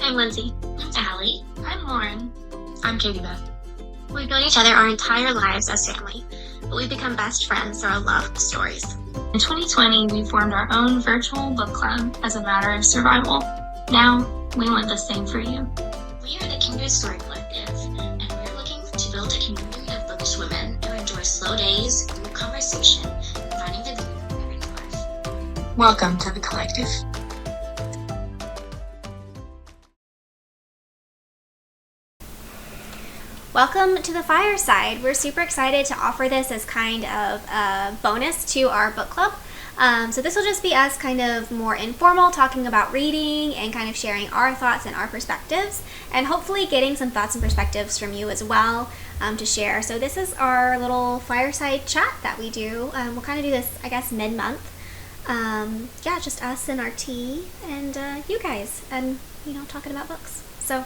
I'm Lindsay. I'm Allie. I'm Lauren. I'm Katie Beth. We've known each other our entire lives as family, but we've become best friends through our love of stories. In 2020, we formed our own virtual book club as a matter of survival. Now, we want the same for you. We are the Kindred Story Collective, and we're looking to build a community of bookish women who enjoy slow days, group conversation, and finding the beauty in everyday life. Welcome to the collective. Welcome to the Fireside. We're super excited to offer this as kind of a bonus to our book club. So this will just be us kind of more informal, talking about reading and kind of sharing our thoughts and our perspectives, and hopefully getting some thoughts and perspectives from you as well to share. So this is our little Fireside chat that we do. We'll kind of do this, I guess, mid-month. Just us and our tea and you guys and, talking about books. So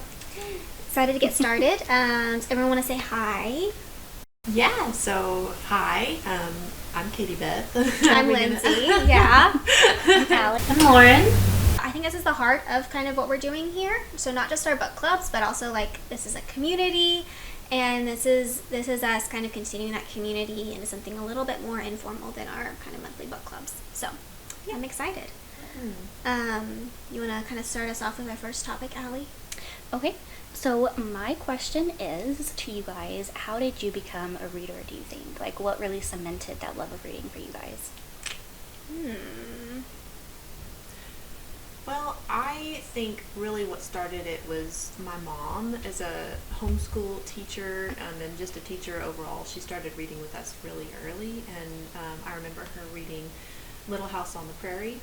excited to get started. Everyone want to say hi? Yeah, so hi, I'm Katie Beth. I'm Lindsay, yeah. Alex. I'm Lauren. I think this is the heart of kind of what we're doing here. So not just our book clubs, but also this is a community, and this is us kind of continuing that community into something a little bit more informal than our kind of monthly book clubs. So yeah, I'm excited. You want to kind of start us off with our first topic, Allie? Okay, so my question is to you guys, how did you become a reader, do you think? Like, what really cemented that love of reading for you guys? Well, I think really what started it was my mom as a homeschool teacher and just a teacher overall. She started reading with us really early, and I remember her reading Little House on the Prairie.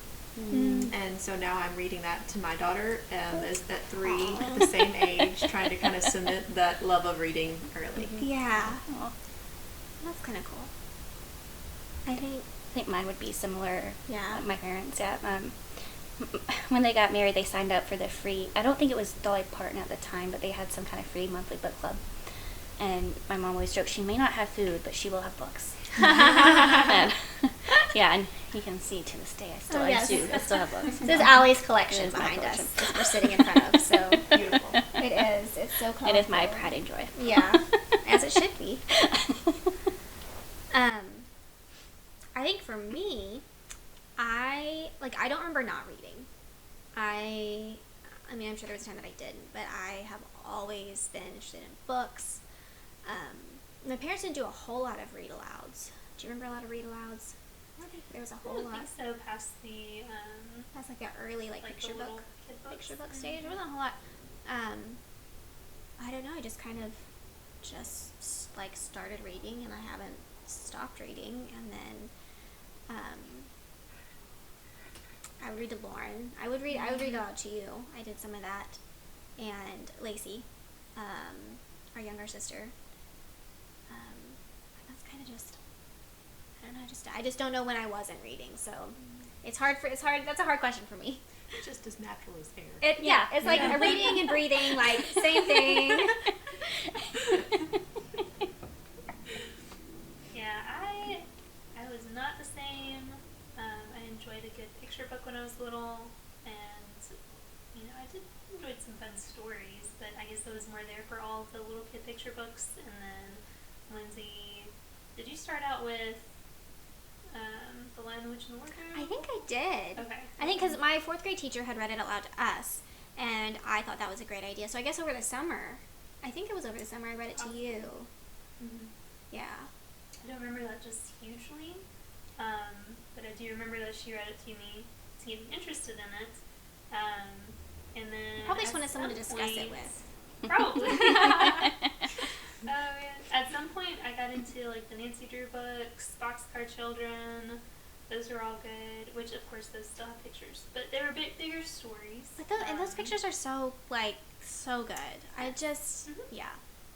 And so now I'm reading that to my daughter is at 3, at the same age, trying to kind of cement that love of reading early. Yeah. Aww. That's kind of cool. I think mine would be similar. Yeah. Like my parents, yeah. When they got married, they signed up for the free, I don't think it was Dolly Parton at the time, but they had some kind of free monthly book club. And my mom always joked, she may not have food, but she will have books. and you can see to this day, I still have books. This is Allie's collection behind us that we're sitting in front of, so Beautiful. It is. It's so colorful. It is my pride and joy. Yeah, as it should be. I think for me, I don't remember not reading. I mean, I'm sure there was a time that I didn't, but I have always been interested in books. My parents didn't do a whole lot of read-alouds. Do you remember a lot of read-alouds? I don't think there was a whole lot. I think so, past the... That's like the early picture book stage. There wasn't a whole lot. I don't know, I just kind of started reading, and I haven't stopped reading, and then I would read to Lauren. I would read aloud to you. I did some of that. And Lacey, our younger sister. That's kind of just, I don't know, I just don't know when I wasn't reading, so it's hard, that's a hard question for me. It's just as natural as air. It's like reading and breathing, like, same thing. Yeah, I was not the same. I enjoyed a good picture book when I was little, and, I did enjoy some fun stories, but I guess I was more there for all the little kid picture books. And then, Lindsay, did you start out with The Lion, the Witch, and the Wardrobe? I think I did. Okay. I think because my 4th grade teacher had read it aloud to us, and I thought that was a great idea. So I guess over the summer, I read it to you. Mm-hmm. Yeah. I don't remember that just hugely, but I do remember that she read it to me to get me interested in it. And then Probably just wanted someone to discuss it with. Probably. At some point, I got into the Nancy Drew books, Boxcar Children. Those are all good. Which, of course, those still have pictures, but they were bigger stories. And those pictures are so good. I just yeah.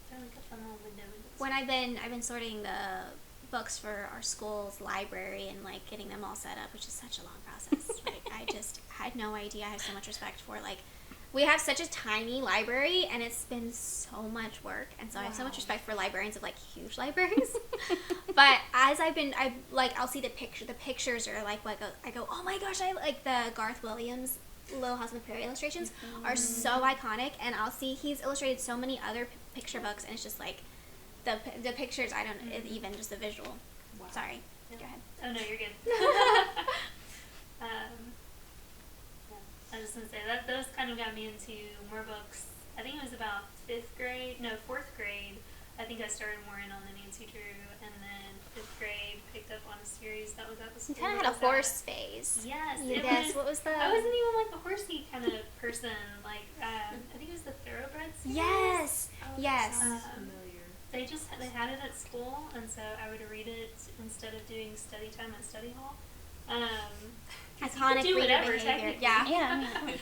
They're like a fun little window. When I've been sorting the books for our school's library and getting them all set up, which is such a long process. I just had no idea. I have so much respect for we have such a tiny library, and it's been so much work, and so I have so much respect for librarians of huge libraries. But as I'll see the pictures are I go, oh my gosh, I like the Garth Williams Little House on the Prairie illustrations are so iconic, and I'll see he's illustrated so many other picture books, and it's just like the pictures. I don't even just the visual. Wow. Sorry, Yeah. go ahead. Oh no, you're good. Yeah. I was just gonna say that those kind of got me into more books. I think it was about fourth grade. I think I started more in on the Nancy Drew, and then 5th grade picked up on a series that was at the You school. kind of had a that was horse phase. Yes, You it guess was. what was the? I wasn't even like a horsey kind of person. Like I think it was the Thoroughbred series. Yes. Oh, yes. That sounds familiar. They had it at school, and so I would read it instead of doing study time at study hall. 'Cause Iconic you could do reader whatever, behavior. technically. Yeah. Yeah, I mean,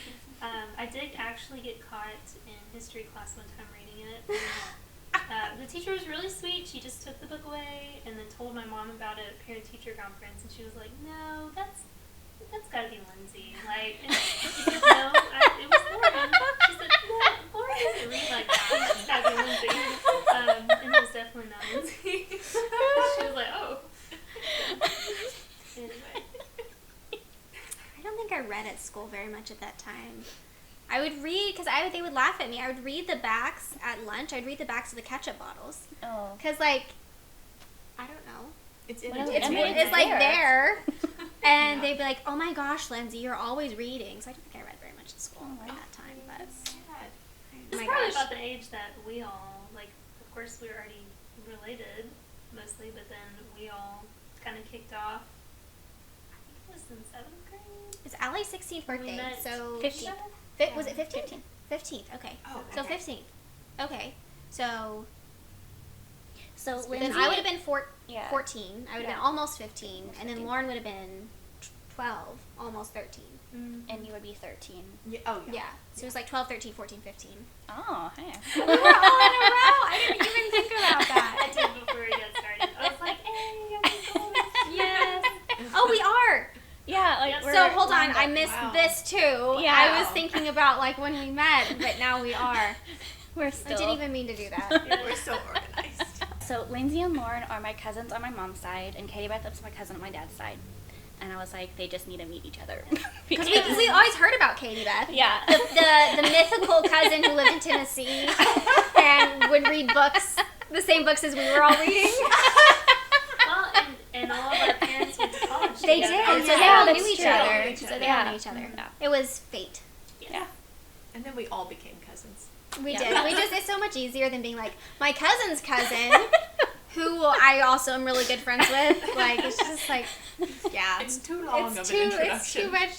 I did actually get caught in history class one time reading it. The teacher was really sweet. She just took the book away and then told my mom about it at parent-teacher conference, and she was like, "No, that's got to be Lindsay." Like, and she said, "No, it was Lauren." She said, "No, Lauren doesn't read like that. It's got to be Lindsay." And it was definitely not Lindsay. She was like, "Oh." Anyway. I don't think I read at school very much at that time. I would read because they would laugh at me. I would read the backs at lunch. I'd read the backs of the ketchup bottles oh. because, like, I don't know. It's Well, It's, I mean, it's like there. there, and Yeah. they'd be like, "Oh my gosh, Lindsay, you're always reading." So I don't think I read very much at school Oh, at wow. that time. But It's oh my probably gosh. about the age that we all, like, of course we were already related mostly, but then we all kind of kicked off. I think it was in 7th grade. It's Allie's 16th We birthday, met- so 15th. Was it 15th? 15th. 15th. Okay. Oh, So okay. 15th. Okay. So So then Lindsay, I would have been yeah. 14. I would have Yeah. been almost 15, and then 15. Lauren would have been 12, almost 13. and you would be 13. Yeah. Oh, yeah. Yeah. So it was like 12, 13, 14, 15. Oh, hey. We were all in a row. I didn't even think about I that. did before we got started. I was like, "Hey, I'm going." Yes. Oh, we are. Yeah, like Yep. we're So hold on, lined I up. missed Wow. this too. Yeah. I was thinking about like when we met, but now we are. We're I still. didn't even mean to do that. We're so organized. So Lindsay and Lauren are my cousins on my mom's side, and Katie Beth is my cousin on my dad's side. And I was like, they just need to meet each other. Because we always heard about Katie Beth. Yeah. The mythical cousin who lived in Tennessee and would read books, the same books as we were all reading. Well, and all of our parents went to college They together. did. Oh, So yeah, they all that's knew each true. other. So they all Yeah. knew each other. Yeah. It was fate. Yeah. And then we all became cousins. We Yeah. did. It's so much easier than being like, my cousin's cousin, who I also am really good friends with. Like, it's just like, yeah. It's too long It's of an introduction. It's too much.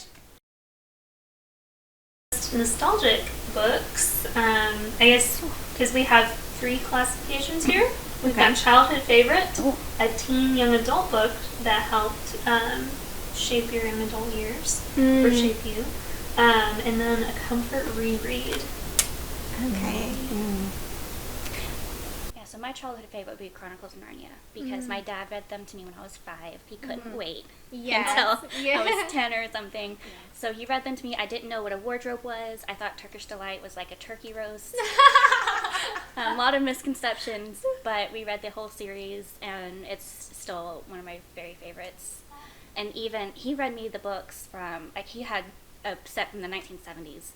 Nostalgic books. I guess because we have 3 classifications here. We've got childhood favorite, Ooh. a teen young adult book that helped shape your young adult years or shape you, and then a comfort reread. Okay. Yeah, so my childhood favorite would be Chronicles of Narnia because my dad read them to me when I was 5. He couldn't wait Yes. until Yeah. I was 10 or something. So he read them to me. I didn't know what a wardrobe was. I thought Turkish Delight was like a turkey roast. A lot of misconceptions, but we read the whole series, and it's still one of my very favorites. And even he read me the books from, like, he had a set from the 1970s,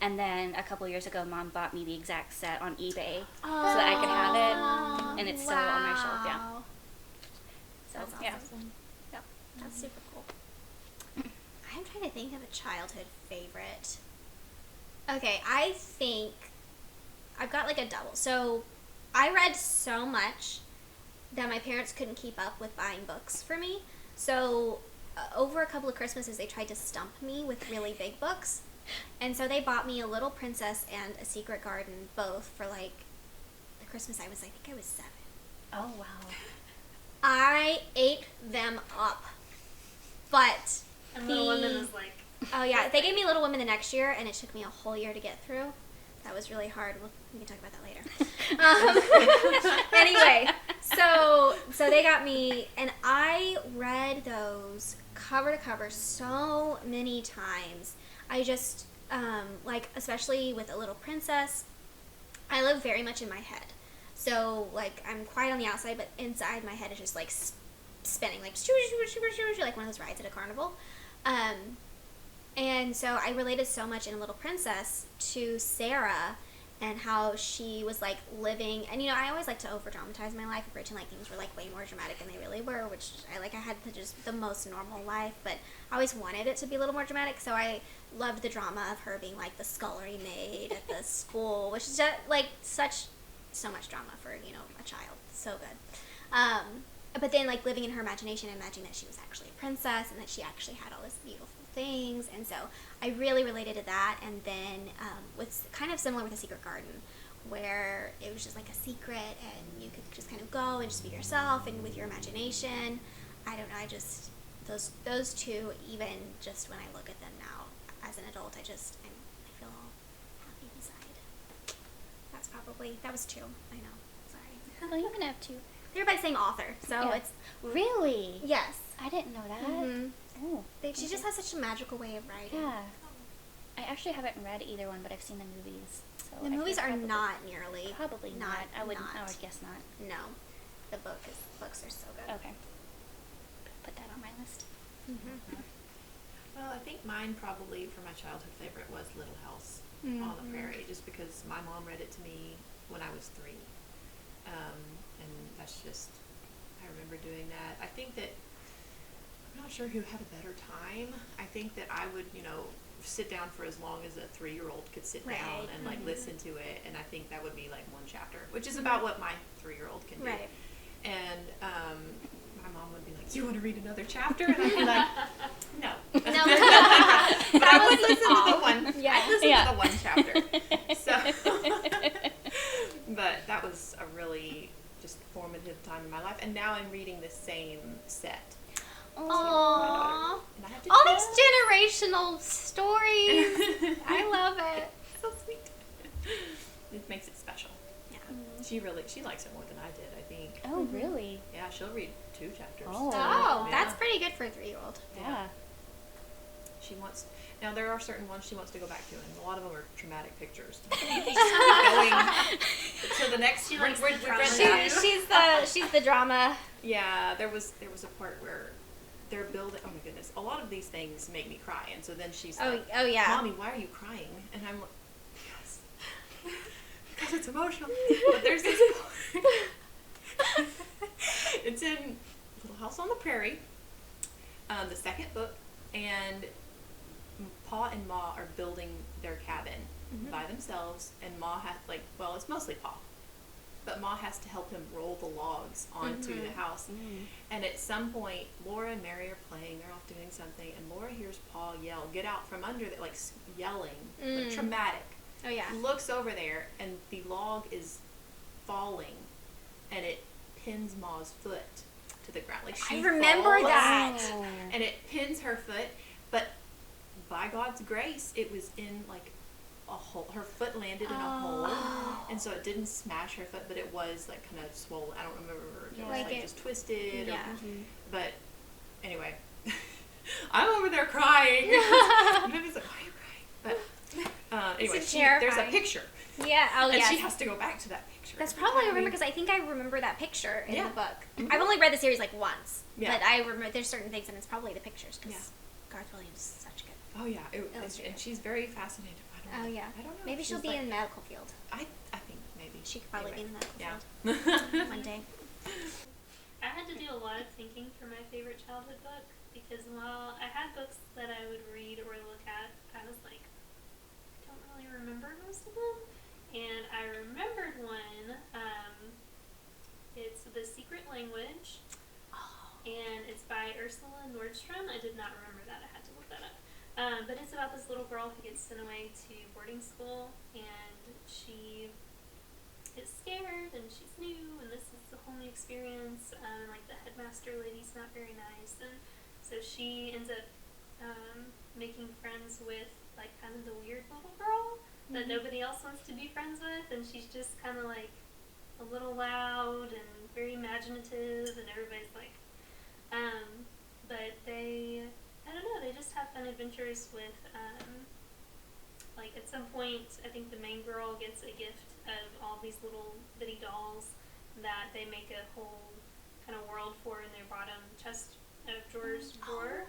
and then a couple years ago, Mom bought me the exact set on eBay so that I could have it, and it's still on my shelf. Yeah. Wow. So That's yeah. awesome. That's super cool. I'm trying to think of a childhood favorite. Okay, I think I've got like a double. So I read so much that my parents couldn't keep up with buying books for me. So over a couple of Christmases, they tried to stump me with really big books. And so they bought me A Little Princess and A Secret Garden, both for like the Christmas I think I was 7. Oh wow. I ate them up. But And Little Women is like, oh yeah, they gave me Little Women the next year, and it took me a whole year to get through. That was really hard. We can talk about that later. Anyway, so they got me, and I read those cover to cover so many times. I just like, especially with A Little Princess, I live very much in my head. So like, I'm quiet on the outside, but inside my head is just like spinning, like like one of those rides at a carnival. And so I related so much in Little Princess to Sarah and how she was like living, and I always like to over dramatize my life and pretend like things were like way more dramatic than they really were, which I had just the most normal life, but I always wanted it to be a little more dramatic. So I loved the drama of her being like the scullery maid at the school, which is just like so much drama for a child. So good. But then like living in her imagination and imagining that she was actually a princess and that she actually had all this beautiful things, and so I really related to that. And then with kind of similar with The Secret Garden, where it was just like a secret and you could just kind of go and just be yourself and with your imagination. I don't know, I just those two, even just when I look at them now as an adult, I feel all happy inside. That was two. I know, sorry. Well, you can have two. They're by the same author, so Yeah. it's Really? yes. I didn't know that. Mm-hmm. Oh. She just has such a magical way of writing. Yeah. I actually haven't read either one, but I've seen the movies. So The I movies could are probably- not nearly. Probably not. I would guess not. No, the books are so good. Okay. Put that on my list. Mm-hmm. Well, I think mine probably for my childhood favorite was Little House on the Prairie, just because my mom read it to me when I was 3. And that's just, I remember doing that. I think that, I'm not sure who had a better time. I think that I would, sit down for as long as a 3-year-old could sit down and like listen to it. And I think that would be like one chapter, which is about what my 3-year-old can do. Right. And my mom would be like, "You want to read another chapter?" And I'd be like, "No." No. But I would listen to the one. Yeah. I'd listen Yeah. to the one chapter. So, but that was a really just formative time in my life. And now I'm reading the same set. Aww. And I have to All cry. these generational stories. I love it. So sweet. It makes it special. Yeah. She likes it more than I did, I think. Oh, really? Yeah, she'll read 2 chapters. Oh. Oh, Yeah. that's pretty good for a 3-year-old. Yeah. She wants. Now there are certain ones she wants to go back to, and a lot of them are traumatic pictures. Going to the next. She likes we're- the we've read drama. that. She's the drama. Yeah, there was a part where they're building. Oh my goodness! A lot of these things make me cry, and so then she's like, Oh yeah. "Mommy, why are you crying?" And I'm like, because it's emotional. But there's this part. It's in Little House on the Prairie, the second book, and Pa and Ma are building their cabin by themselves, and Ma has it's mostly Pa, but Ma has to help him roll the logs onto the house. And at some point, Laura and Mary are playing, they're off doing something, and Laura hears Pa yell, "Get out from under there," like yelling, like traumatic. Oh yeah. Looks over there, and the log is falling, and it pins Ma's foot to the ground. Like she I remember falls, that. and it pins her foot, but by God's grace, it was in like a hole. Her foot landed in a hole, and so it didn't smash her foot, but it was like kind of swollen. I don't remember if it was Like like it- just twisted. Yeah. But anyway, I'm over there crying. Maybe like, "Why are you crying?" But anyway, It's there's a terrifying. picture, Yeah. Oh and yeah. she has to go back to that picture. That's probably I remember because I think I remember that picture in Yeah. the book. I've only read the series like once, Yeah. but I remember there's certain things, and it's probably the pictures because Yeah. Garth Williams is such good. Oh yeah, Illustrated. and she's very fascinated. I don't know. Oh yeah. I don't know. Maybe she'll She's be like- in the medical field. I think maybe She could probably Anyway, be in the medical yeah. field one day. I had to do a lot of thinking for my favorite childhood book because while I had books that I would read or look at, I was like, I don't really remember most of them. And I remembered one. It's The Secret Language, and it's by Ursula Nordstrom. I did not remember that. I had to look that up. But it's about this little girl who gets sent away to boarding school, and she is scared, and she's new, and this is a whole new experience. Like the headmaster lady's not very nice, and so she ends up making friends with like kind of the weird little girl that nobody else wants to be friends with, and she's just kind of like a little loud and very imaginative, and everybody's like, but they, I don't know, they just have fun adventures with, like at some point, I think the main girl gets a gift of all these little bitty dolls that they make a whole kind of world for in their bottom chest of drawers drawer.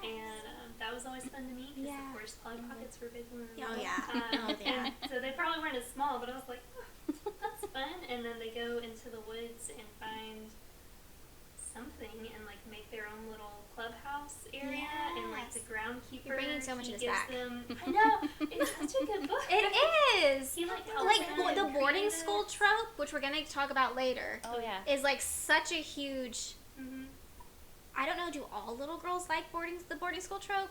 And that was always fun to me because, Yeah. of course, Polly Pockets were big when we were Oh, little. yeah. Oh, yeah. And so they probably weren't as small, but I was like, oh, that's fun. And then they go into the woods and find something and like make their own little clubhouse area, and like the Yes. groundkeeper, You're bringing so much he of this gives back. them. I know, it's such a good book. It is. He like helps Like them the boarding create it. school trope, which we're gonna talk about later, Oh yeah. is like such a huge. Mhm. I don't know. Do all little girls like the boarding school trope?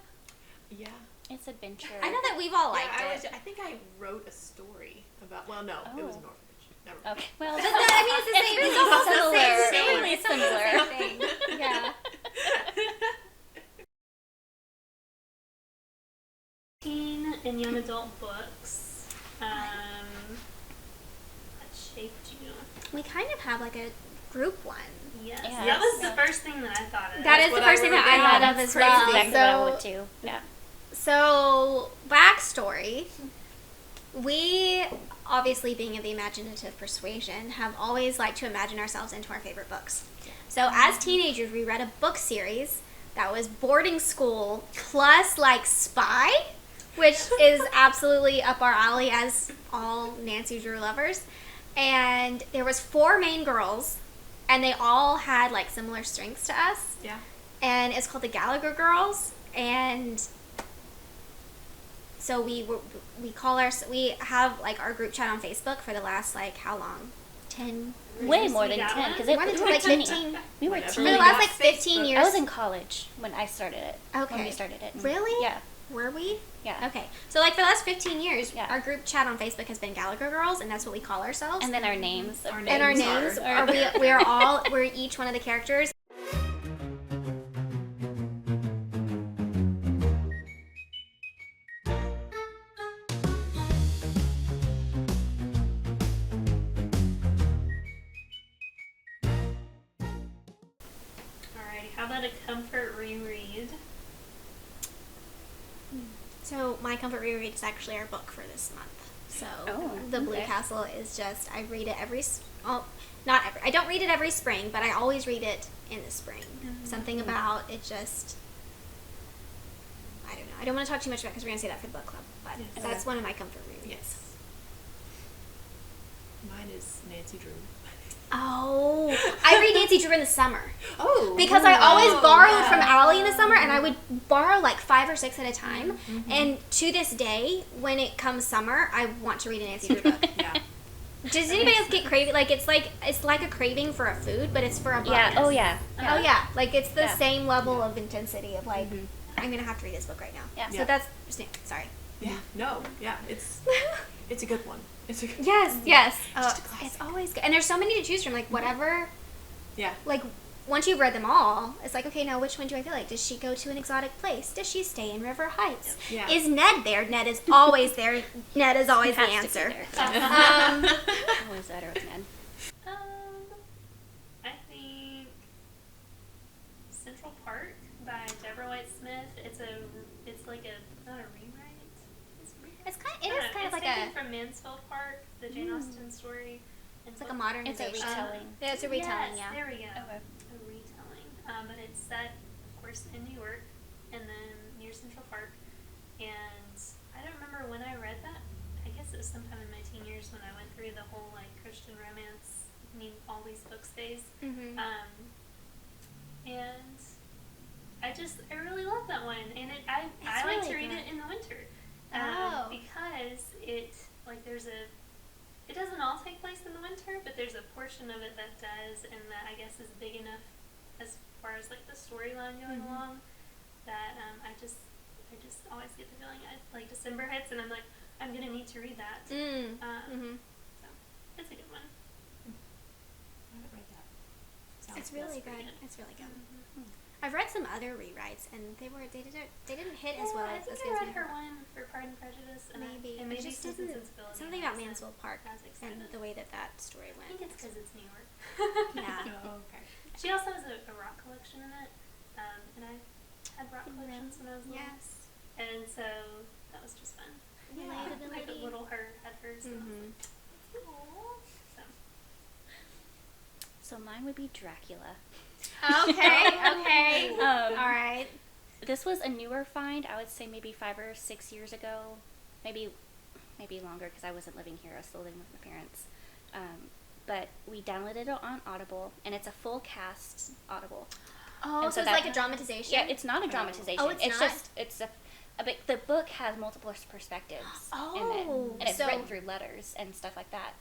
Yeah. It's adventure. I know that we've all liked Yeah, it. I think I wrote a story about. Well, no, it was Oh. an orphanage. Never mind. Okay. Well, But I mean, it's the same. It's almost the same thing. Really It's almost the similar. same thing. Yeah. Teen and young adult books. That shaped you. We kind of have like a group one. Yes. Yeah. That was Yeah. the first thing that I thought of. That is what the I first thing wrote that I down. thought of That's as pretty well. exactly what I So, would too. Yeah. so backstory. We, obviously being of the imaginative persuasion, have always liked to imagine ourselves into our favorite books. So as teenagers, we read a book series that was boarding school plus like spy, which is absolutely up our alley as all Nancy Drew lovers. And there was 4 main girls, and they all had like similar strengths to us. Yeah. And it's called the Gallagher Girls, and so we have like our group chat on Facebook for the last like how long? 10 Way Yes, more we than got 10 one. because We we wanted to were like teeny. 15. We were Whatever. For the teeny. last like Facebook. 15 years. I was in college when I started it. When Okay. we started it. Really? Yeah. Were we? Yeah. Okay. So like for the last 15 years, Yeah. our group chat on Facebook has been Gallagher Girls, and that's what we call ourselves. And then our names. Our And our names names are- are we're each one of the characters. Alrighty, how about a comfort reread? So my comfort reread is actually our book for this month. So Oh, the Blue okay. Castle is just I read it not every I don't read it every spring, but I always read it in the spring. Something about it just I don't know. I don't want to talk too much about because we're gonna say that for the book club, but Yes. that's Okay. one of my comfort rereads. Yes. Mine is Nancy Drew. Oh, I read Nancy Drew in the summer. Oh. Because I always borrowed yeah. from Allie in the summer, and I would borrow like 5 or 6 at a time. Mm-hmm. And to this day, when it comes summer, I want to read a Nancy Drew book. Yeah. Does anybody else get craving? Like it's like a craving for a food, but it's for a book. Yeah. Oh yeah. Oh yeah, like it's the Yeah. same level of intensity of like Mhm. I'm gonna have to read this book right now. Yeah. So Yeah. that's sorry. Yeah. No. Yeah. It's a good one. It's a good Yes, yes. Just a classic. It's always good, and there's so many to choose from. Like whatever. Yeah. Like once you've read them all, it's like, okay, now which one do I feel like? Does she go to an exotic place? Does she stay in River Heights? Yeah. Is Ned there? Ned is always there. Ned is always the Has to be answer. there. Um, Always better with Ned. I think Central Park by Deborah White Smith. It's like a not a rewrite. it's kind. I It don't is know, kind of it's like taken a. from Mansfield Park, the Jane Austen story. It's like a modernization. It's a retelling. Yeah, it's a retelling. Yes, Yeah. there we go. Okay. A retelling. But it's set, of course, in New York, and then near Central Park. And I don't remember when I read that. I guess it was sometime in my teen years when I went through the whole like Christian romance, all these books phase. Mm-hmm. And I really love that one, and I like really to read good. it in the winter. Oh. Because it doesn't all take place in the winter, but there's a portion of it that does, and that I guess is big enough as far as like the storyline going along that I just always get the feeling like December hits, and I'm like, I'm gonna need to read that. Mm-hmm. So it's a good one. I haven't read that. It's That's really pretty good. good. It's really good. I've read some other rewrites, and they didn't hit as well I as think good I as read we her thought. one for Pride and Prejudice, and Maybe. and It maybe just Sense and doesn't- Sensibility. something about wasn't Mansfield Park as excited. and the way that story I went. think it's because it's New York. Yeah. Oh, okay. She also has a rock collection in it, and I had rock collections when I was little. Yes. And so that was just fun. Yeah. Like a Relatability. little her had hers. And I was Mhm. like, "Aw." So, So mine would be Dracula. Okay. Okay. Um, All right. this was a newer find. I would say maybe 5 or 6 years ago, maybe longer because I wasn't living here. I was still living with my parents. But we downloaded it on Audible, and it's a full cast Audible. Oh, And so it's that- like a dramatization? Yeah, it's not a dramatization. Oh, it's not? just but the book has multiple perspectives in it, Oh, and it's so- written through letters and stuff like that.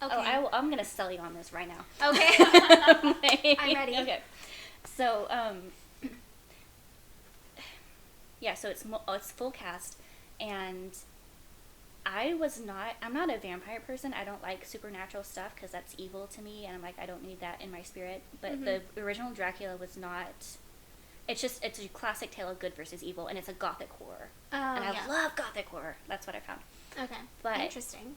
Okay. Oh, I'm gonna sell you on this right now. Okay. I'm ready. Okay. So, yeah, so it's full cast, and I'm not a vampire person. I don't like supernatural stuff because that's evil to me, and I'm like, I don't need that in my spirit. But the original Dracula was not. It's a classic tale of good versus evil, and it's a gothic horror. Oh, And I yeah. love gothic horror. That's what I found. Okay. But- Interesting.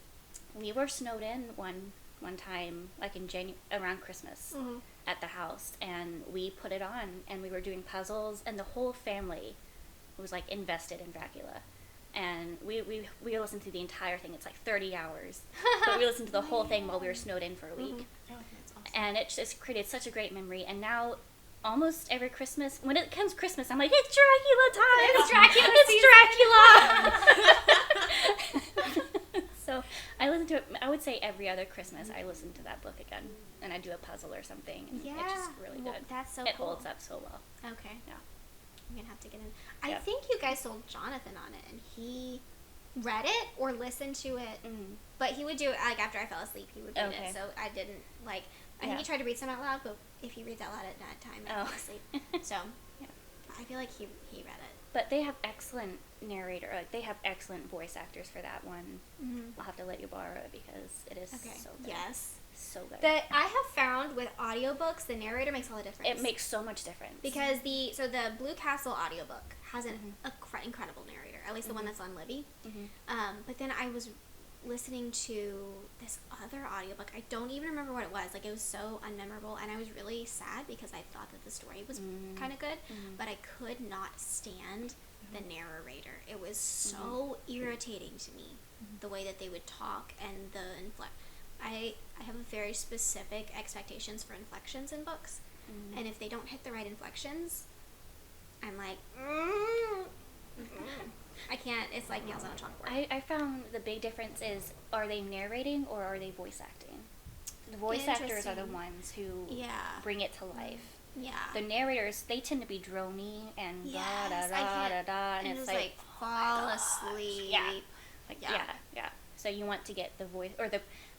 We were snowed in one time, like in around Christmas, Mhm. at the house, and we put it on, and we were doing puzzles, and the whole family was like invested in Dracula, and we listened to the entire thing. It's like 30 hours, but we listened to the whole thing while we were snowed in for a week, Oh, that's awesome. and it just created such a great memory. And now, almost every Christmas, when it comes Christmas, I'm like, it's Dracula time! It's Dracula! So I listen to it. I would say every other Christmas I listen to that book again, and I do a puzzle or something. And Yeah. it's just really Well, good. that's so it cool. holds up so well. Okay. Yeah. I'm going to have to get in. I Yeah. think you guys sold Jonathan on it, and he read it or listened to it, but he would do it, like, after I fell asleep, he would read Okay. it, so I didn't, like, I Yeah. think he tried to read some out loud, but if he reads out loud at night time, I Oh. fall asleep. So, Yeah. I feel like he read it. But they have excellent narrator. Like they have excellent voice actors for that one. I'll have to let you borrow it because it is Okay. so good. Yes. So good. That I have found with audiobooks, the narrator makes all the difference. It makes so much difference. Because the Blue Castle audiobook has an incredible narrator, at least the one that's on Libby. But then I was listening to this other audiobook. I don't even remember what it was. Like, it was so unmemorable, and I was really sad because I thought that the story was kind of good, but I could not stand the narrator. It was so irritating to me, the way that they would talk and the I have very specific expectations for inflections in books, and if they don't hit the right inflections, I'm like, I can't. It's like nails on a chalkboard. I found the big difference is, are they narrating or are they voice acting? The voice actors are the Interesting. ones who Yeah. bring it to life. Yeah. The narrators, they tend to be drony and Yes, da da I da da can't- da, and and it's just, like, fall asleep. yeah. Like Yeah. yeah. So you want to get the voice,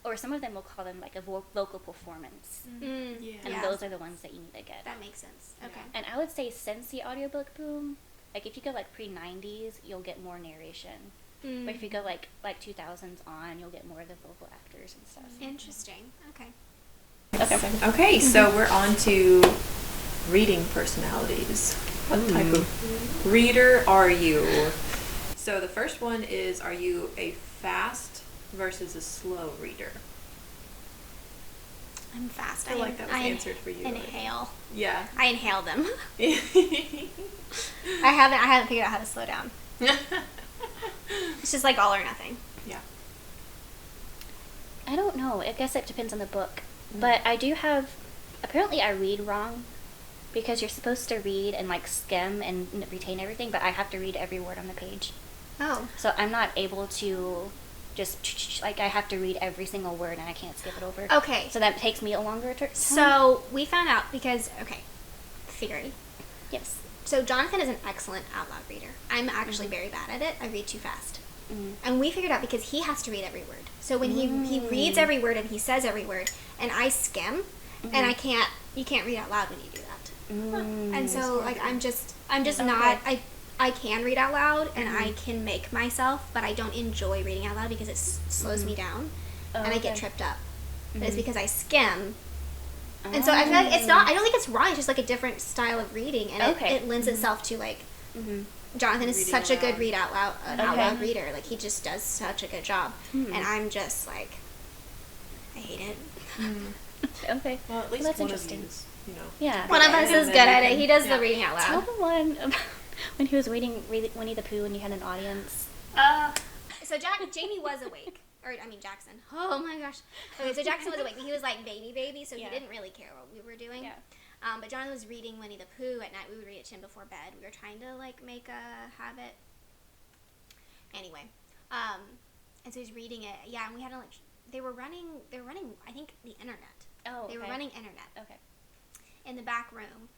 or some of them will call them like a vocal performance, Yeah. and those are the ones that you need to get. That makes sense. Okay. And I would say since the audiobook boom, like if you go like pre-90s, you'll get more narration. But if you go like 2000s on, you'll get more of the vocal actors and stuff. Interesting. Okay. Okay, so we're on to reading personalities. What type of reader are you? So the first one is, are you a fast versus a slow reader? I'm fast. I feel like that was answered for you. Inhale. Yeah. I inhale them. Yeah. I haven't figured out how to slow down. It's just like all or nothing. I don't know. I guess it depends on the book. But I do have. Apparently, I read wrong because you're supposed to read and like skim and retain everything, but I have to read every word on the page. Oh. So I'm not able to just like I have to read every single word and I can't skip it over. Okay. So that takes me a longer time. So we found out because theory. Yes. So Jonathan is an excellent out loud reader. I'm actually very bad at it. I read too fast. And we figured out because he has to read every word. So when he reads every word and he says every word, and I skim, and you can't read out loud when you do that. And so like I'm just not I can read out loud and I can make myself, but I don't enjoy reading out loud because it slows me down and I get tripped up. But it's because I skim. And so I feel like I don't think it's wrong, it's just like a different style of reading, and it lends itself to like Jonathan is Reading such a aloud. good out loud reader. Like he just does such a good job, and I'm just like, I hate it. Okay. Well, at least that's one interesting. of you is, Yeah. One of us And is then good you at it. can- He does yeah. the reading out Tell loud. the one about when he was reading Winnie the Pooh and you had an audience. So Jamie was awake. Or, I mean, Jackson. Oh my gosh. Okay, so Jackson was awake. He was like baby, so Yeah. he didn't really care what we were doing. Yeah. But John was reading Winnie the Pooh at night. We would read it to him before bed. We were trying to like make a habit. Anyway, and so he's reading it. Yeah, and we had to like they were running. I think the internet. Oh, They were okay. running internet Okay. in the back room,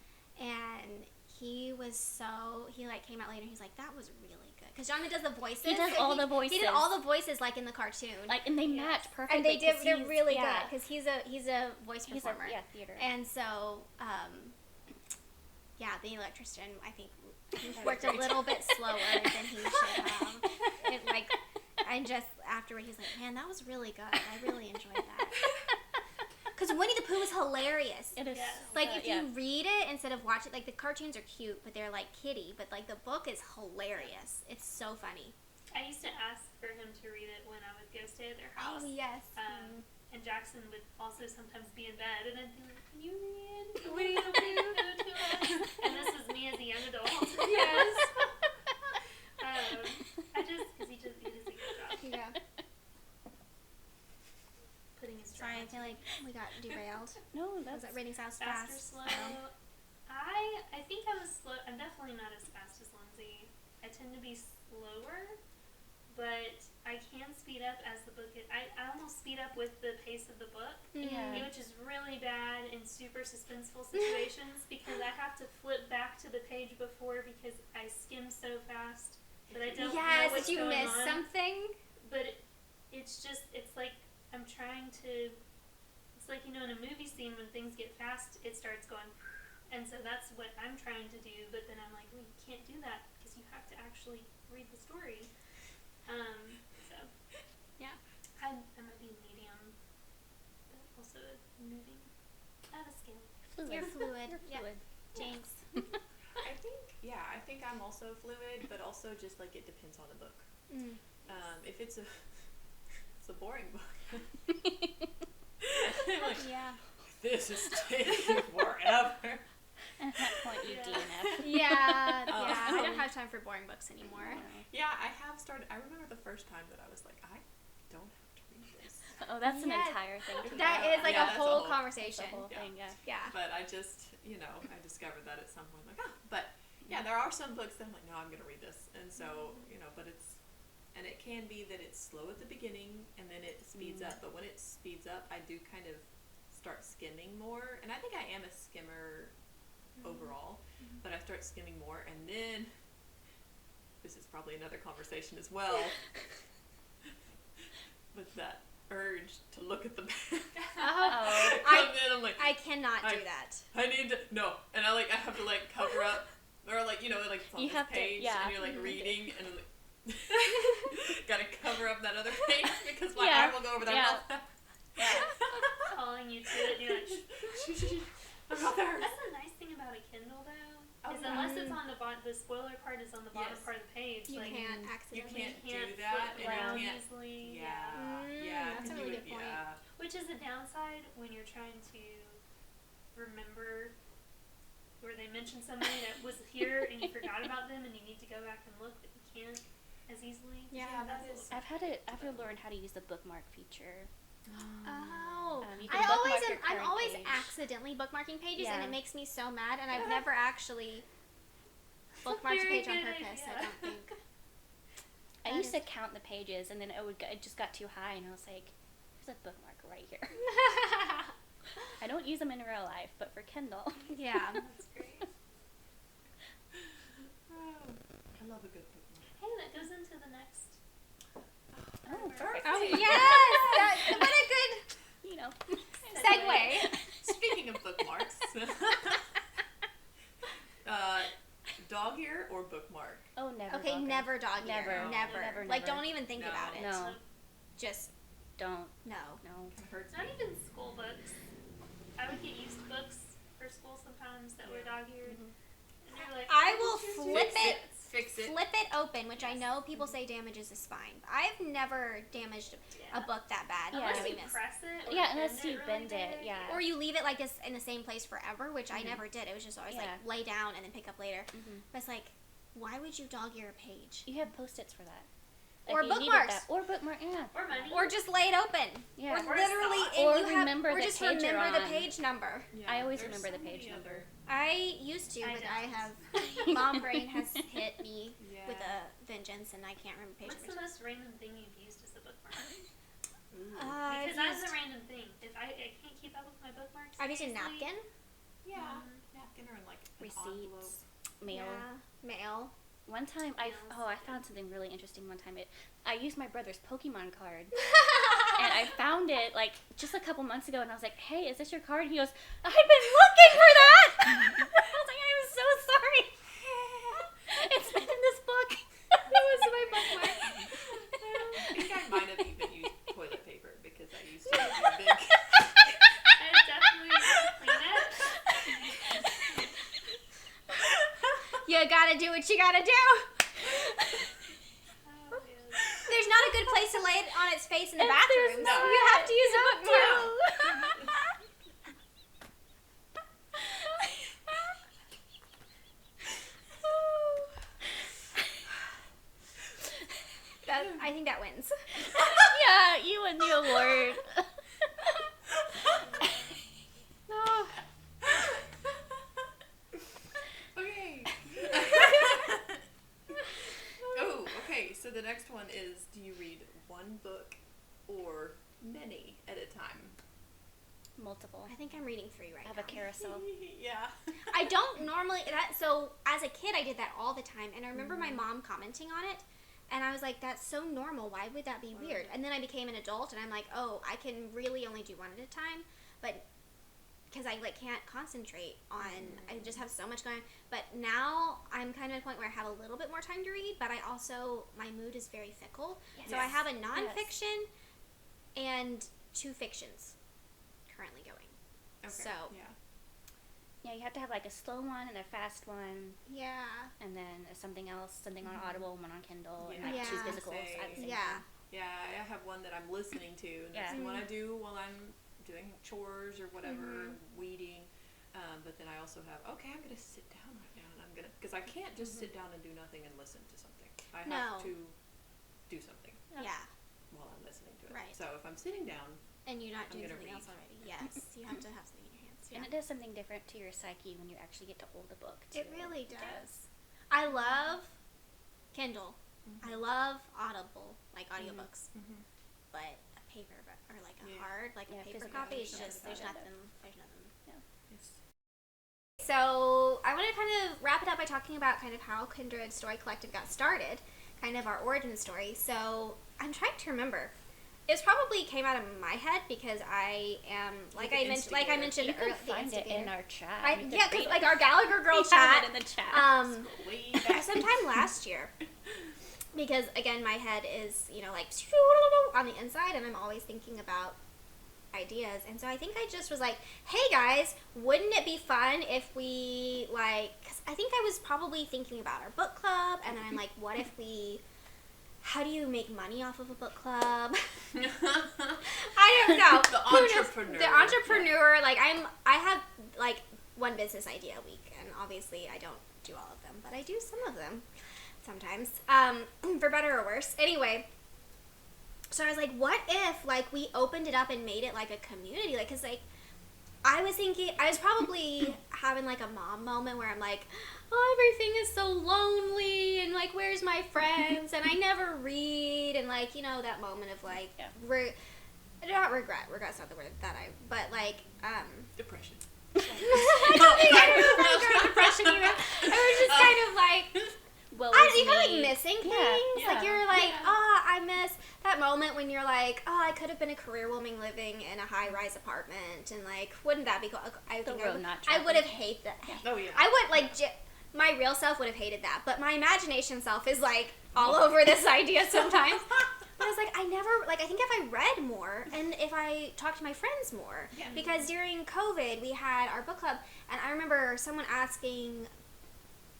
and he like came out later and he's like, that was really good, because Jonathan does the voices. He does all the voices. He did all the voices like in the cartoon, Like, and they match perfectly. and they did. 'cause They're he's- really yeah. good because he's a voice He's performer. theater. And so yeah, the electrician I think worked a little bit slower than he should have. It like, and just afterward he's like, man, that was really good. I really enjoyed that. Because Winnie the Pooh is hilarious. It is. Yes. Like, if you read it instead of watch it, like, the cartoons are cute, but they're, like, kiddie. But, like, the book is hilarious. It's so funny. I used to ask for him to read it when I would go stay at their house. Oh, yes. And Jackson would also sometimes be in bed, and I'd be like, can you read Winnie the Pooh to us? And this is me as a young adult. Yes. Because he does a good job Yeah. putting his Sorry, I drama. feel like we got derailed. No, Was that's that reading sounds Fast or fast? slow? So. I think I was slow. I'm definitely not as fast as Lindsay. I tend to be slower, but I can speed up as the book. I almost speed up with the pace of the book, Yeah. which is really bad in super suspenseful situations because I have to flip back to the page before because I skim so fast that I don't know Yes, what's did you going miss on. something? But it's like I'm trying to. It's like, in a movie scene when things get fast, it starts going, and so that's what I'm trying to do. But then I'm like, well, you can't do that because you have to actually read the story. So Yeah. I might be medium, but also moving at a scale. fluid. You're fluid. You're Yep. fluid. James. I think I'm also fluid, but also just like it depends on the book. Mm. If it's a boring book, I'm like, Yeah. this is taking forever. At that point, you Yeah. DNF. Yeah. I don't have time for boring books anymore. Yeah, I have started. I remember the first time that I was like, I don't have to read this. Oh, that's an Yes. entire thing. Too. That is like Yeah, a that's whole a whole- conversation. the whole Yeah. thing, yeah. Yeah. But I just, I discovered that at some point, like, but yeah, there are some books that I'm like, no, I'm going to read this. And so, but and it can be that it's slow at the beginning and then it speeds up. But when it speeds up, I do kind of start skimming more. And I think I am a skimmer overall, but I start skimming more. And then, this is probably another conversation as well, but that urge to look at the back. Oh, Comes in, I'm like, I cannot do I- that. I need to and I have to like cover up or like it's on You this have to- page yeah. and you're like reading and I'm like gotta cover up that other page because my Yeah. eye will go over there. Yeah. Calling you to it, and you're like, shh. I'm not there. That's the nice thing about a Kindle, though, is yeah. unless it's on the bottom, the spoiler part is on the bottom Yes. part of the page. You like, can't You accidentally. can't you can't do that flip and around you can't. easily. Yeah, Mm, yeah. that's a 'cause really you good point. Yeah. Which is a downside when you're trying to remember where they mentioned somebody that was here and you forgot about them and you need to go back and look, but you can't as easily. Yeah, That's that a is- little- I've had to learn how to use the bookmark feature. Oh, You can I always bookmark your am. I'm current always page. accidentally bookmarking pages, and Yeah. it makes me so mad. And I've never actually bookmarked a Very page on good purpose. I idea. don't think. I That used to is- count the pages, and then it just got too high, and I was like, "There's a bookmark right here." I don't use them in real life, but for Kindle, Yeah. That's great. I love a good bookmark. Hey, that goes into the next. oh, perfect. Oh yes, what a good You know, segue. Speaking of bookmarks, dog ear or bookmark? oh, never. Okay, dog never ear. dog ear. Never. Never. Never, Like, never. don't even think No. about it. No, Just don't. no. No. It hurts Not me. even school books. I would get used books for school sometimes that were dog-eared. And they were like, I will "Choose your flip it. Fix it. Flip it open, which I know people say damages the spine. I've never damaged Yeah. a book that bad. Yeah. Unless Let's be you honest. press it. Or Yeah, unless you really bend it, big. yeah. Or you leave it like this in the same place forever, which I never did. It was just always Yeah. like lay down and then pick up later. Mhm. But it's like, why would you dog ear a page? You have Post-its for that. If Or you needed bookmarks. that. Or bookmark, yeah. Or money. Or just lay it open. Yeah. Or Or literally, stop. and Or you have, remember or the just page you're remember the on. page number. Yeah, I always there's remember the so page many number. other- I used to, I but don't. I have mom brain has hit me Yeah. with a vengeance, and I can't remember page What's the numbers. most random thing you've used as a bookmark? Ooh. I've Because that's used- a random thing. If I can't keep up with my bookmarks. I've used a easily, napkin. Yeah, napkin or in like an envelope. Receipts, mail. Yeah, mail. One time, I Mails. found something really interesting one time. I used my brother's Pokemon card. And I found it like just a couple months ago, and I was like, "Hey, is this your card?" And he goes, "I've been looking for that." I was like, "I'm so sorry. It's been in this book." It was my bookmark. I think I might have even used toilet paper because I used to have a big. I definitely clean it. You gotta do what you gotta do. Oh, yes. There's not a good place to lay it on its face in the There's bathroom. not. You have to use a bookmark. I think that wins. Yeah, you win the award. No. Okay. Oh, okay. So the next one is: do you read one book or many at a time? Multiple. I think I'm reading 3 right I have now. a carousel. Yeah. I don't normally so as a kid I did that all the time, and I remember my mom commenting on it, and I was like, that's so normal, why would that be weird? And then I became an adult, and I'm like, oh, I can really only do one at a time, but because I like can't concentrate on I just have so much going on. But now I'm kind of at a point where I have a little bit more time to read, but I also my mood is very fickle. So I Yes. have a nonfiction and 2 fictions currently going. Okay. So Yeah. Yeah, you have to have like a slow one and a fast one, yeah. and then something else, something on Audible, one on Kindle, and like Yeah. 2 Yeah. physicals at the same Yeah. time. Yeah, I have one that I'm listening to, and that's Yeah. the one I do while I'm doing chores or whatever, Mhm. weeding. But then I also have, okay, I'm going to sit down right now, and I'm going to, because I can't just sit down and do nothing and listen to something. I No. have to do something Yeah. while I'm listening to it. Right. So if I'm sitting down, And you're not I'm doing gonna something read. else already. Yes, you have to have something in your hands. And it does something different to your psyche when you actually get to hold a book, too. It really does. I love Kindle. I love Audible, like audiobooks. But a paper or like a Yeah. hard, like Yeah, a paper physical copy is version just is there's better. nothing. yes. So I want to kind of wrap it up by talking about kind of how Kindred Story Collective got started, kind of our origin story. So I'm trying to remember. It probably came out of my head because I am like the I mentioned instigator. You can earlier. find it in our chat. I, We could yeah, because read like it. our Gallagher Girl We have chat. it in the chat. Way back. Sometime last year, because again my head is like on the inside, and I'm always thinking about ideas, and so I think I just was like, hey guys, wouldn't it be fun if we because I think I was probably thinking about our book club, and then I'm like, what if we how do you make money off of a book club? I don't know. The Who knows? entrepreneur. The entrepreneur. Like I have like one business idea a week, and obviously I don't do all of them, but I do some of them sometimes, for better or worse. Anyway, so I was like, what if like we opened it up and made it like a community? Like, cause like I was thinking, I was probably having like a mom moment where I'm like, oh, everything is so lonely, and like, where's my friends? And I never read, and like, that moment of like, Yeah. not regret. Regret's not the word that but like, Depression. I don't think I was depression either. I was just kind of like, Well, you kind of like missing things. Yeah. Like you're like, Yeah. I miss that moment when you're like, I could have been a career woman living in a high-rise apartment, and like, wouldn't that be cool? I think road not I would have traveled. hated that. Oh, yeah. I would like my real self would have hated that, but my imagination self is like all over this idea sometimes. But I was like, I never I think if I read more and if I talked to my friends more, because during COVID we had our book club, and I remember someone asking,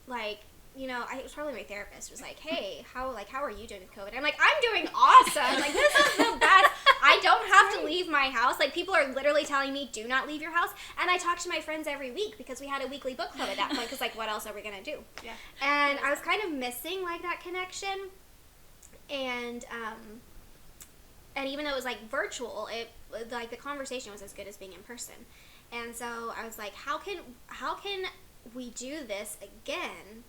like, it was probably my therapist, was like, hey, how are you doing with COVID? I'm like, I'm doing awesome. Like, this is the best. I don't have to leave my house. Like, people are literally telling me, do not leave your house. And I talk to my friends every week because we had a weekly book club at that point, because, like, what else are we going to do? Yeah. And I was kind of missing, like, that connection. and even though it was like virtual, it like the conversation was as good as being in person. And so I was like, how can we do this again,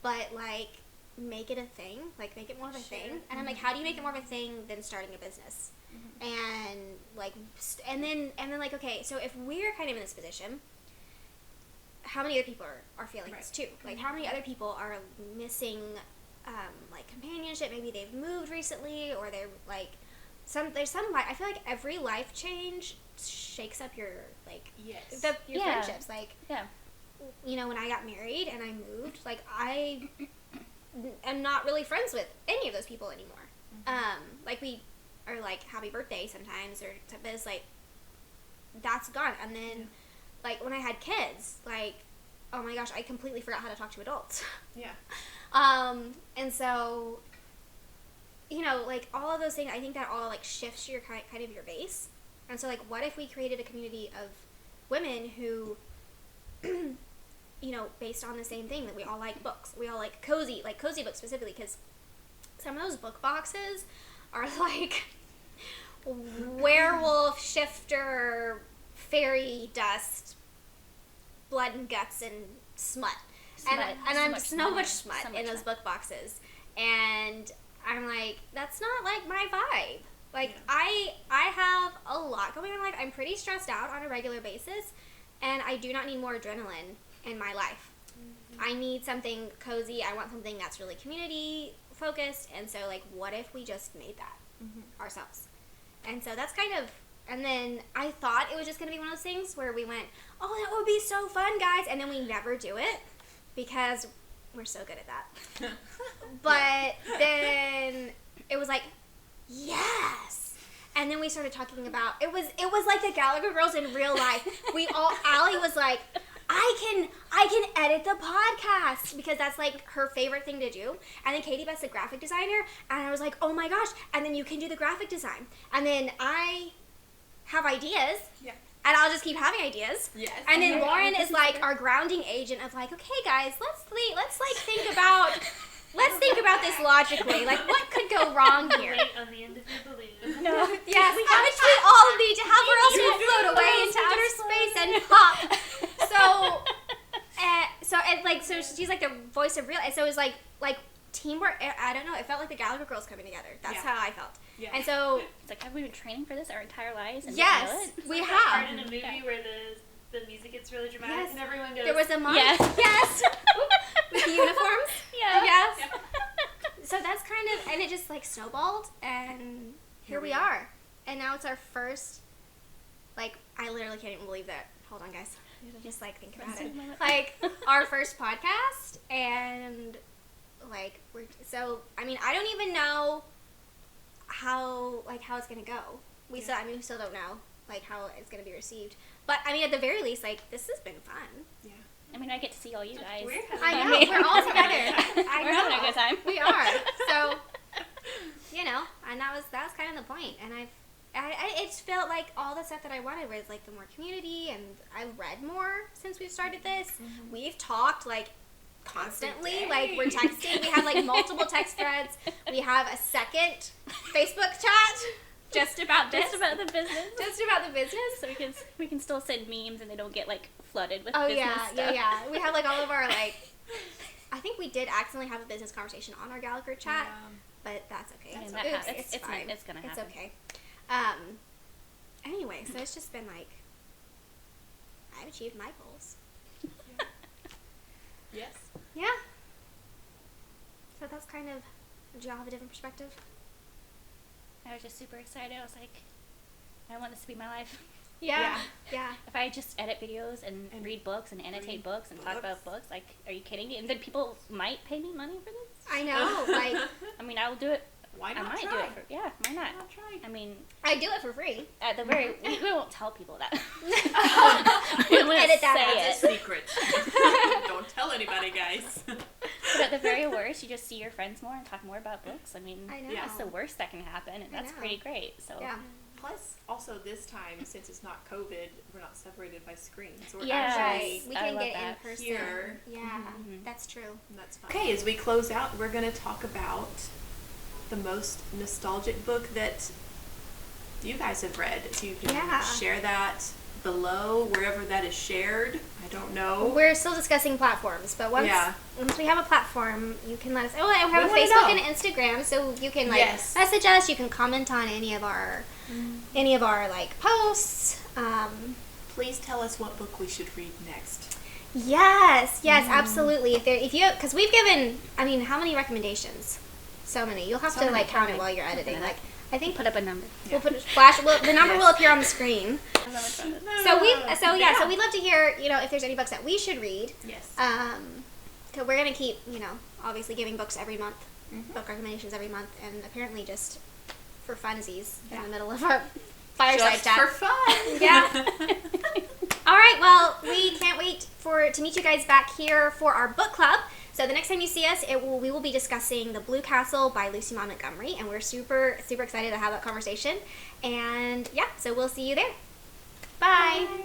but like make it a thing, like make it more of a thing? And I'm like, how do you make it more of a thing than starting a business? And like, and then like, okay, so if we're kind of in this position, how many other people are feeling this too? Like, how many other people are missing like companionship? Maybe they've moved recently, or they're like there's some I feel like every life change shakes up your like your friendships. Like, you know, when I got married and I moved, like I am not really friends with any of those people anymore. Like we are like happy birthday sometimes, or but it's like that's gone. And then like when I had kids, like, oh my gosh, I completely forgot how to talk to adults. And so, you know, like all of those things, I think that all like shifts your kind of your base. And so like, what if we created a community of women who, you know, based on the same thing, that we all like books, we all like cozy books specifically, because some of those book boxes are like werewolf, shifter, fairy dust, blood and guts, and smut. And I'm so much smut in those book boxes. And I'm like, that's not like my vibe. Like, I have a lot going on in life. I'm pretty stressed out on a regular basis, and I do not need more adrenaline in my life. I need something cozy. I want something that's really community focused. And so like, what if we just made that ourselves? And so that's kind of, and then I thought it was just going to be one of those things where we went, oh, that would be so fun, guys. And then we never do it because we're so good at that. But then it was like, yes. And then we started talking about, it was like the Gallagher girls in real life. Allie was like, I can edit the podcast, because that's like her favorite thing to do. And then Katie Beth's a graphic designer, and I was like, oh my gosh, and then you can do the graphic design. And then I have ideas. Yeah. And I'll just keep having ideas. Yes. And then Lauren is like our grounding agent of like, okay guys, let's think about this logically. Like, what could go wrong here? Wait on the end of your balloon. No. Yes. Which we all need to have, or else we'll float away into outer space and pop. So she's like the voice of real. And so it was like teamwork. I don't know. It felt like the Gallagher girls coming together. That's how I felt. Yeah. And so it's like, have we been training for this our entire lives? And yes, we like have. Part in a movie where the music gets really dramatic and everyone goes. There was a monk. Yes. Yes. With the uniforms. Yeah. Yes. Yeah. So that's kind of, and it just like snowballed, and here we are. And now it's our first, like, I literally can't even believe that. Hold on, guys. Just like think about it. Like our first podcast, and like I mean, I don't even know how it's gonna go. We still don't know like how it's gonna be received. But I mean, at the very least, like, this has been fun. Yeah. I mean, I get to see all you guys. I know, we're all together. We're having a good time. We are. So, you know, and that was kind of the point. And it felt like all the stuff that I wanted was like the more community, and I've read more since we've started this. Mm-hmm. We've talked like constantly, like we're texting. We have like multiple text threads. We have a second Facebook chat. Just about this. Just about the business. Just about the business. So we can still send memes, and they don't get like flooded with business stuff. Yeah. We have like all of our like. I think we did accidentally have a business conversation on our Gallagher chat, but that's okay. It's fine. It's gonna happen. It's okay. Anyway, so it's just been like, I've achieved my goals. Yes. Yeah. So that's kind of, do y'all have a different perspective? I was just super excited. I was like, I want this to be my life. Yeah. If I just edit videos and read books and annotate books and talk about books, like, are you kidding me? And then people might pay me money for this? I know. Like, I mean, I will do it. Why not? I might try? do it for, yeah, why not? Why not try? I mean, I do it for free. At the very, we won't tell people that. We won't edit that out. It's a secret. Don't tell anybody, guys. But at the very worst, you just see your friends more and talk more about books. I mean, I know. That's the worst that can happen, and that's pretty great. So yeah. Plus, also this time, since it's not COVID, we're not separated by screens. We're we can get in person. Here. Yeah, that's true. And that's fun. Okay, as we close out, we're going to talk about the most nostalgic book that you guys have read. If you can Yeah. share that below, wherever that is shared. I don't know. We're still discussing platforms, but once Yeah. once we have a platform, you can let us. Oh, and we have We a wanna Facebook know. and Instagram, so you can like Yes. message us. You can comment on any of our like posts. Please tell us what book we should read next. Yes, absolutely. If you because we've given, I mean, how many recommendations? So many. You'll have So to many, like count it okay. while you're editing. Okay. Like I think Put up a number. we'll put a flash. Well, the number Yes. will appear on the screen. So Yeah. we'd love to hear if there's any books that we should read. Yes. So we're gonna keep obviously giving books every month, book recommendations every month, and apparently just for funsies in the middle of our fireside Just chat. for fun. Yeah. All right. Well, we can't wait to meet you guys back here for our book club. So the next time you see us, we will be discussing The Blue Castle by Lucy Maud Montgomery, and we're super excited to have that conversation. And yeah, so we'll see you there. Bye. Bye.